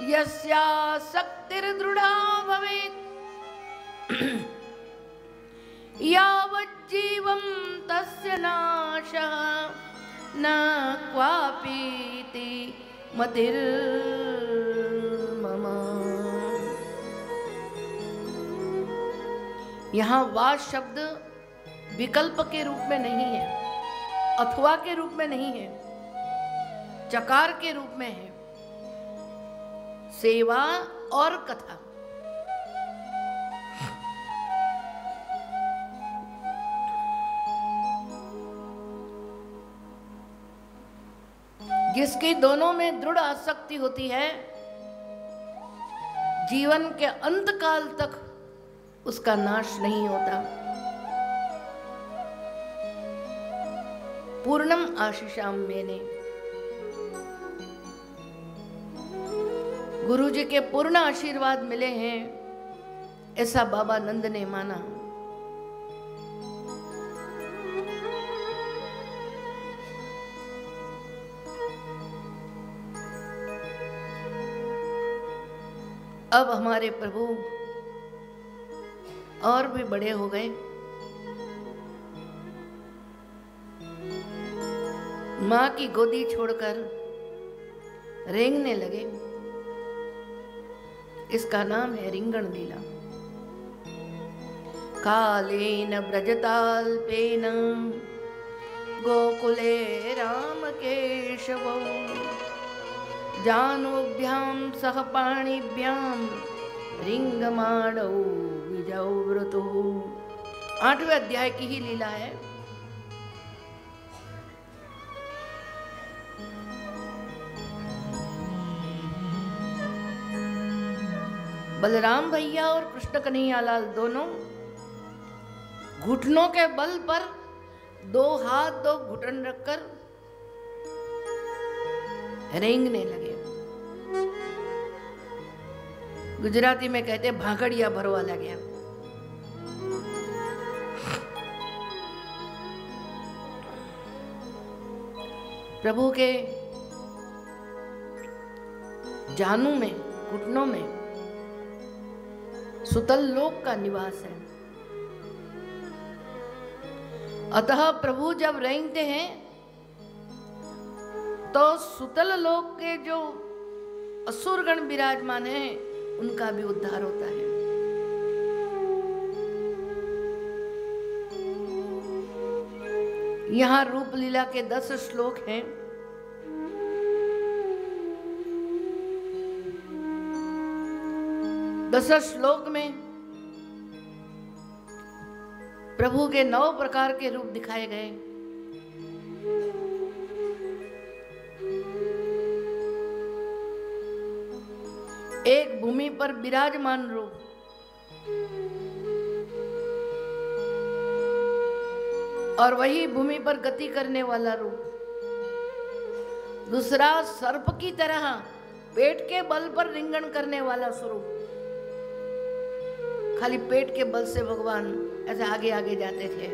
यस्यासक्तिर्दृढा भवेत् यावज्जीवं तस्य नाशः न क्वापीति मतिर्मम। यहाँ वा शब्द विकल्प के रूप में नहीं है, अथवा के रूप में नहीं है, चकार के रूप में है। सेवा और कथा। जिसकी दोनों में दृढ़ आसक्ति होती है, जीवन के अंत काल तक उसका नाश नहीं होता। पूर्णम आशीषाम मैंने, गुरु जी के पूर्ण आशीर्वाद मिले हैं, ऐसा बाबा नंद ने माना। अब हमारे प्रभु और भी बड़े हो गए। मां की गोदी छोड़कर रेंगने लगे। इसका नाम है रिंगण लीला। कालेन ब्रजताल्पेन गोकुले राम केशवौ जानोभ्यां सह पाणिभ्यां रिंगमाणौ विजौव्रतु। 8वें अध्याय की ही लीला है। बलराम भैया और कृष्ण कन्हैयालाल दोनों घुटनों के बल पर 2 हाथ 2 घुटन रखकर रेंगने लगे। गुजराती में कहते भागड़िया भरवा लगे। प्रभु के जानू में, घुटनों में सुतल लोक का निवास है। अतः प्रभु जब रेंगते हैं तो सुतल लोक के जो असुरगण विराजमान हैं उनका भी उद्धार होता है। यहाँ रूप लीला के 10 श्लोक हैं। दस श्लोक में प्रभु के 9 प्रकार के रूप दिखाए गए। एक भूमि पर विराजमान रूप, और वही भूमि पर गति करने वाला रूप। दूसरा सर्प की तरह पेट के बल पर रिंगण करने वाला स्वरूप। खाली पेट के बल से भगवान ऐसे आगे आगे जाते थे।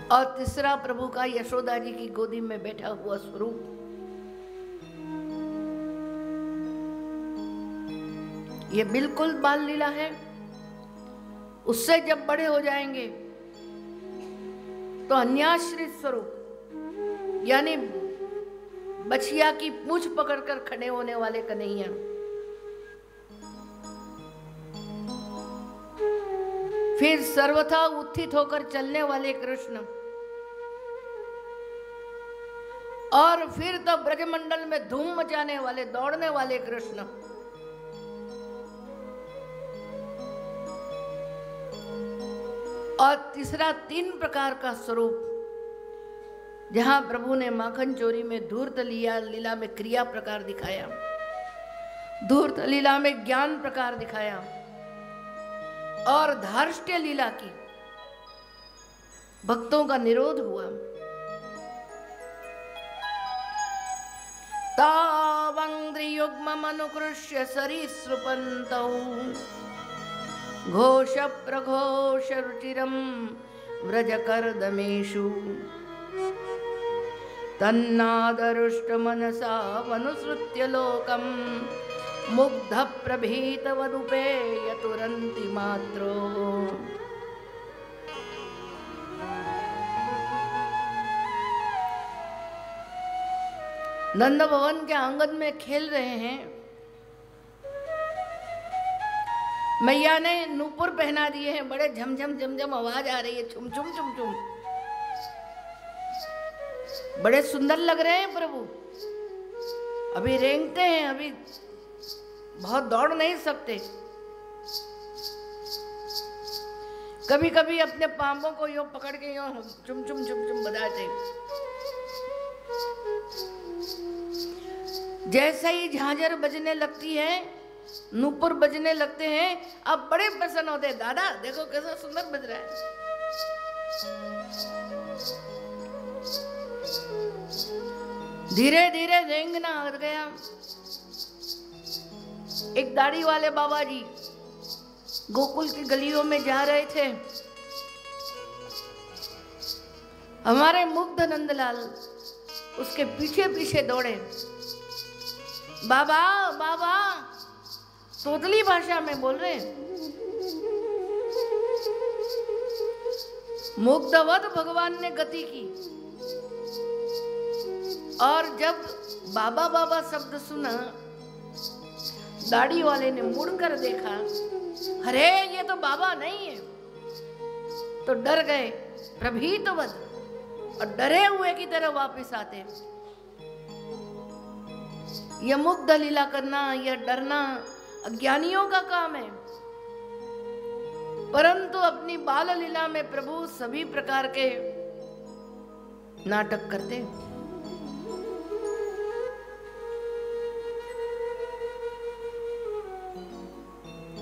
और तीसरा प्रभु का यशोदा जी की गोदी में बैठा हुआ स्वरूप। ये बिल्कुल बाल लीला है। उससे जब बड़े हो जाएंगे तो अन्याश्रित स्वरूप, यानी बछिया की पूंछ पकड़कर खड़े होने वाले कन्हैया। फिर सर्वथा उत्थित होकर चलने वाले कृष्ण, और फिर तो ब्रजमंडल में धूम मचाने वाले, दौड़ने वाले कृष्ण। और तीसरा 3 प्रकार का स्वरूप, जहां प्रभु ने माखन चोरी में धूर्त लीला में क्रिया प्रकार दिखाया, धूर्त लीला में ज्ञान प्रकार दिखाया, और धार्ष्ट्य लीला की भक्तों का निरोध हुआ। तावंग्रियुग्ममनुकृष्य सरीसृपन्तौ घोष प्रघोष रुचिरं व्रजकर्दमेषु तन्नादरुष्ट मनसा वनुसृत्य लोकम मुग्ध प्रभीत वदुपेय तुरंति मात्रो। नंद भवन के आंगन में खेल रहे हैं। मैया ने नूपुर पहना दिए हैं, बड़े झमझम झमझम आवाज आ रही है, छुम छुम छुम छुम, बड़े सुंदर लग रहे हैं प्रभु। अभी रेंगते हैं, अभी बहुत दौड़ नहीं सकते। कभी कभी अपने पांवों को यूं पकड़ के यूं चुम चुम चुम चुम बजाते। जैसे ही झांझर बजने लगती है, नूपुर बजने लगते हैं, अब बड़े प्रसन्न होते हैं। दादा देखो कैसा सुंदर बज रहा है। धीरे धीरे रेंगना आ गया। एक दाढ़ी वाले बाबा जी गोकुल की गलियों में जा रहे थे। हमारे मुग्ध नंदलाल उसके पीछे पीछे दौड़े। बाबा बाबा, तोतली भाषा में बोल रहे हैं। मुग्धवत भगवान ने गति की, और जब बाबा बाबा शब्द सुना, दाढ़ी वाले ने मुड़कर देखा, अरे ये तो बाबा नहीं है। तो डर गए, प्रभीतवत, और डरे हुए की तरह वापस आते। यह मुग्ध लीला करना, यह डरना अज्ञानियों का काम है, परंतु अपनी बाल लीला में प्रभु सभी प्रकार के नाटक करते।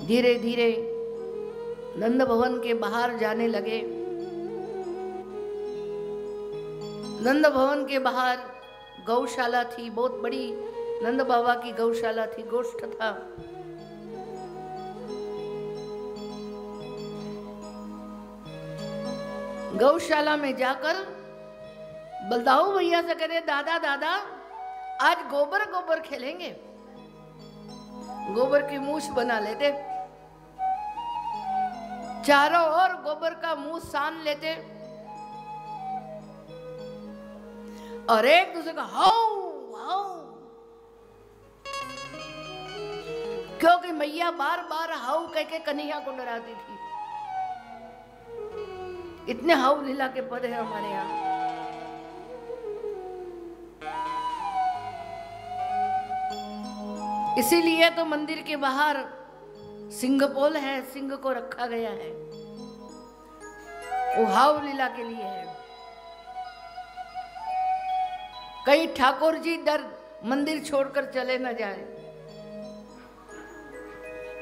धीरे धीरे नंद भवन के बाहर जाने लगे। नंद भवन के बाहर गौशाला थी, बहुत बड़ी नंद बाबा की गौशाला थी, गोष्ठ था। गौशाला में जाकर बलदाऊ भैया से कह रहे, दादा दादा आज गोबर गोबर खेलेंगे। गोबर की मूछ बना लेते, चारों ओर गोबर का मुंह सान लेते, और एक दूसरे का हाउ हाउ, क्योंकि मैया बार बार हाउ कह के कन्हैया को डराती थी। इतने हाउ लीला के पद है हमारे यहाँ। इसीलिए तो मंदिर के बाहर सिंहपोल है, सिंह को रखा गया है, वो हाव लीला के लिए है। कई ठाकुर जी डर मंदिर छोड़कर चले न जाए,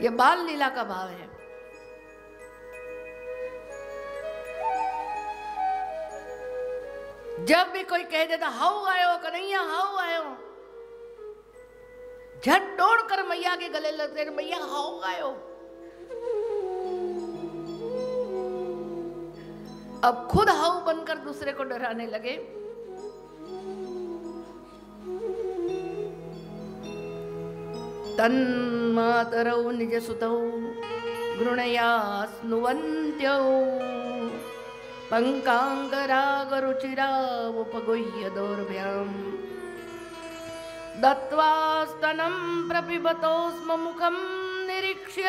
ये बाल लीला का भाव है। जब भी कोई कह देता हाउ आयो कन्हैया, हाउ आयो, झट दौड़ कर मैया के गले लगते, मैया हाउ आयो। अब खुद हाउ बनकर दूसरे को डराने लगे। तन्मातरौ निजसुतौ गृणया स्नुवन्त्यौ पंकांगरागरुचिरावुपगुह्य दौर्भ्याम् दत्त्वा स्तनं प्रपिबतो स्म मुखं निरीक्ष्य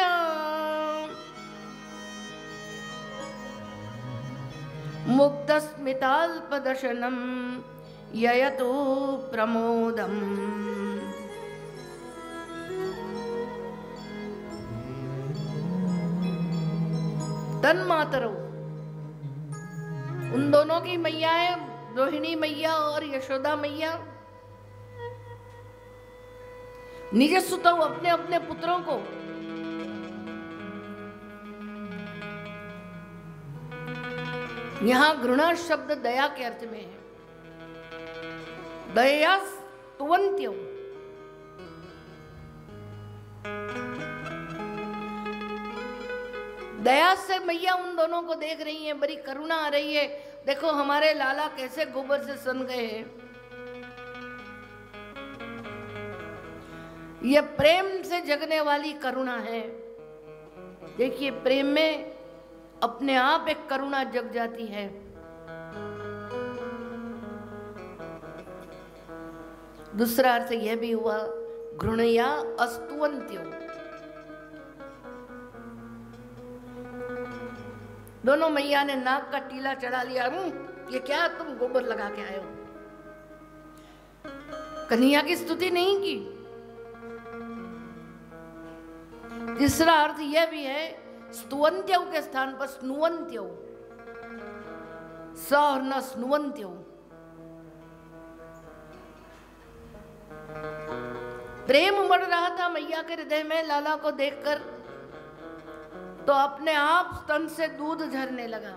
मुग्धस्मिताल्पदशनं ययतु प्रमोदम्। तन्मातरौ, उन दोनों की मैयाएं रोहिणी मैया और यशोदा मैया निज सुतो अपने अपने पुत्रों को यहां घृणा शब्द दया के अर्थ में है। दया तुवंत्यो, दया से मैया उन दोनों को देख रही है, बड़ी करुणा आ रही है। देखो हमारे लाला कैसे गोबर से सन गए हैं, यह प्रेम से जगने वाली करुणा है। देखिए, प्रेम में अपने आप एक करुणा जग जाती है। दूसरा अर्थ यह भी हुआ घृणया अस्तुवन्त्यो। दोनों मैया ने नाक का टीला चढ़ा लिया। ये क्या तुम गोबर लगा के आए हो? कन्हैया की स्तुति नहीं की। तीसरा अर्थ यह भी है, स्तुवन्त्यौ के स्थान पर स्नुवन्त्यौ, स और न स्नुवन्त्यौ। प्रेम उमड़ रहा था मैया के हृदय में लाला को देखकर, तो अपने आप स्तन से दूध झरने लगा।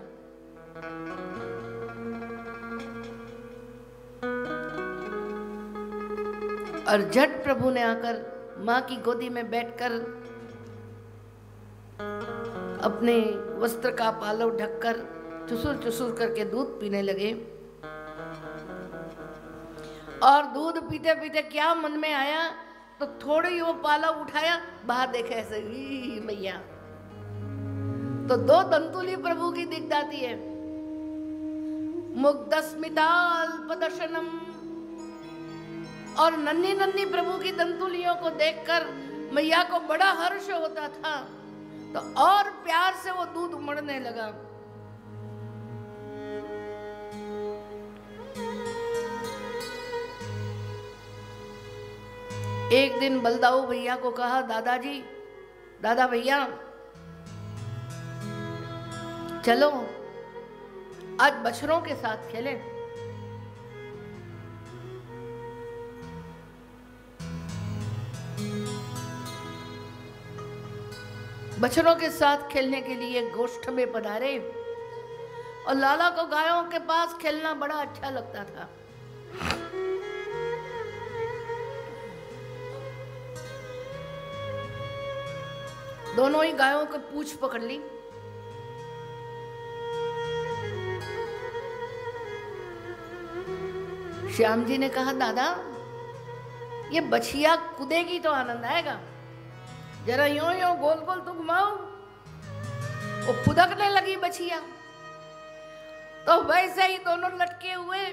और झट प्रभु ने आकर मां की गोदी में बैठकर अपने वस्त्र का पालव ढककर चुसुर चुसुर करके दूध पीने लगे। और दूध पीते पीते क्या मन में आया, तो थोड़ी वो पालव उठाया, बाहर देखे ऐसे मैया, तो दो दंतुली प्रभु की दिख जाती है। मुग्धस्मिताल्पदर्शनम। और नन्ही नन्ही प्रभु की दंतुलियों को देखकर मैया को बड़ा हर्ष होता था, तो और प्यार से वो दूध उमड़ने लगा। एक दिन बलदाऊ भैया को कहा, दादाजी, दादा भैया, चलो आज बछड़ों के साथ खेलें। बछड़ों के साथ खेलने के लिए गोष्ठ में पधारे। और लाला को गायों के पास खेलना बड़ा अच्छा लगता था। दोनों ही गायों को पूंछ पकड़ ली। श्याम जी ने कहा, दादा, ये बछिया कूदेगी तो आनंद आएगा, जरा यूं यूं गोल गोल तो घुमाओ। वो फुदकने लगी बछिया, तो वैसे ही दोनों लटके हुए।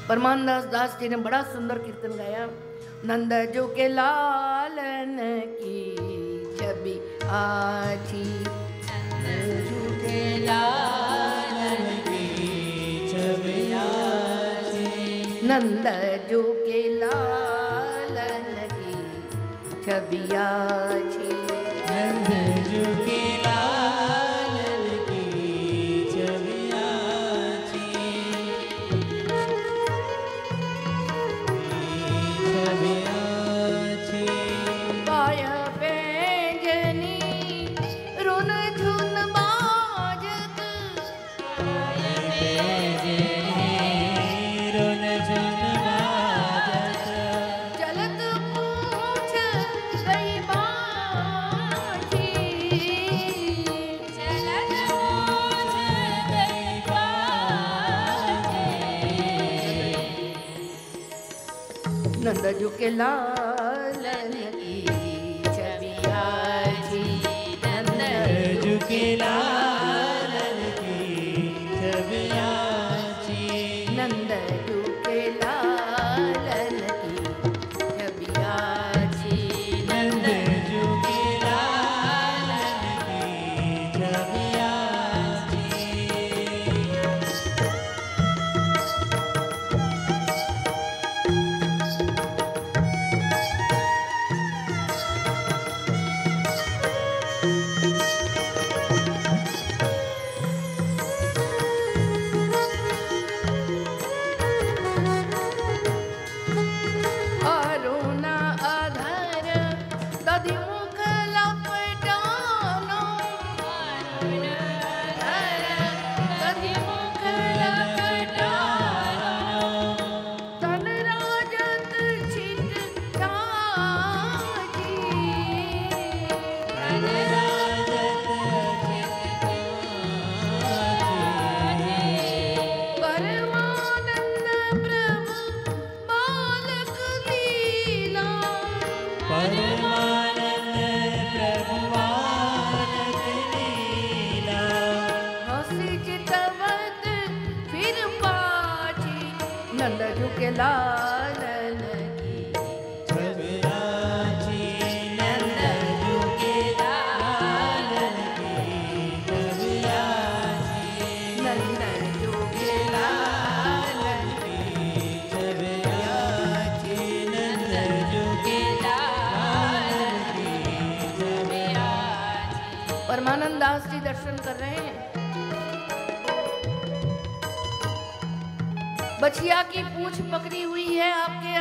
परमानदास दास जी ने बड़ा सुंदर कीर्तन गाया। नंद जो के लालन की छवि आजी, नंद जो के लालन की छवि आजी, नंद जो के लालन की छवि आजी, नंद जो के लालन की छवि आजी, छवि आजी। पाय पैंजनी रुन धुन बाजत, पाय पैंजनी रुन धुन बाजत, चलत पूछ गई बाजी, चलत पूछ गई बाजी। नंद जो के लालन की छवि आजी, नंद जो के लालन की छवि आजी, नंद जो के लालन की छवि आजी, नंद जो के लालन की छवि आजी। बछिया की पूंछ पकड़ी हुई है, आपके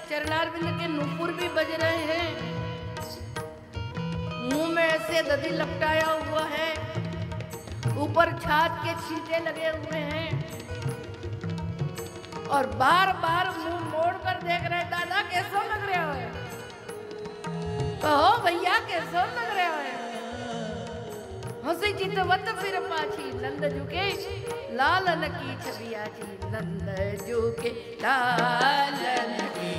चरणारविंद के नूपुर भी बज रहे हैं, मुंह में ऐसे दधी लपटाया हुआ है, ऊपर छाछ के छींटे लगे हुए हैं और बार बार मुंह मोड़ कर देख रहे, दादा कैसो लग रहे हो, कहो भैया कैसो लग रहे हो। हंसी चितवत फिर पाछी, नंद झुके लालन की छवि आछी, नंद झुके लालन की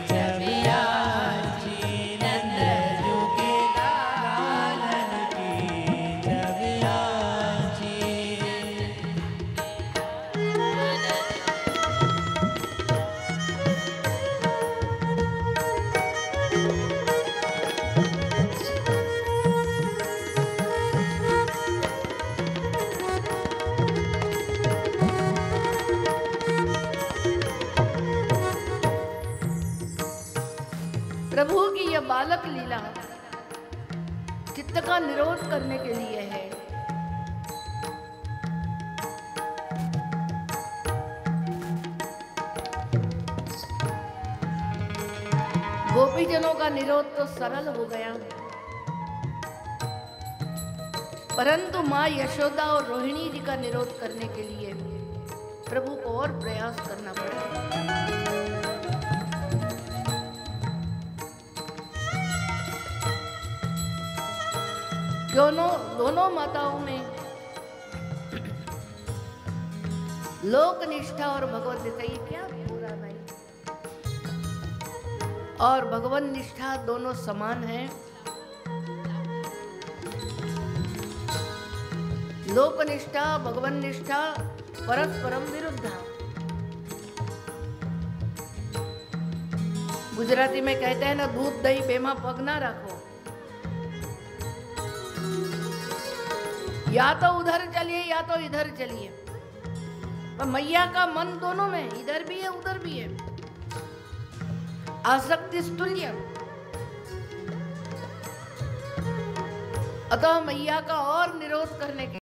छवि आछी, नंद झुके लालन की छवि आछी। प्रभु की यह बालक लीला चित्त का निरोध करने के लिए है। गोपीजनों का निरोध तो सरल हो गया, परंतु मां यशोदा और रोहिणी जी का निरोध करने के लिए प्रभु को और प्रयास करना पड़ा। दोनों माताओं में लोक निष्ठा और भगवत निष्ठा, ये क्या पूरा भाई, और भगवान निष्ठा दोनों समान हैं। लोक निष्ठा भगवान निष्ठा परस्परम विरुद्ध। गुजराती में कहते हैं ना, दूध दही बेमा पग ना रखो, या तो उधर चलिए या तो इधर चलिए, पर मैया का मन दोनों में, इधर भी है उधर भी है। आसक्ति तुल्य, अतः मैया का और निरोध करने के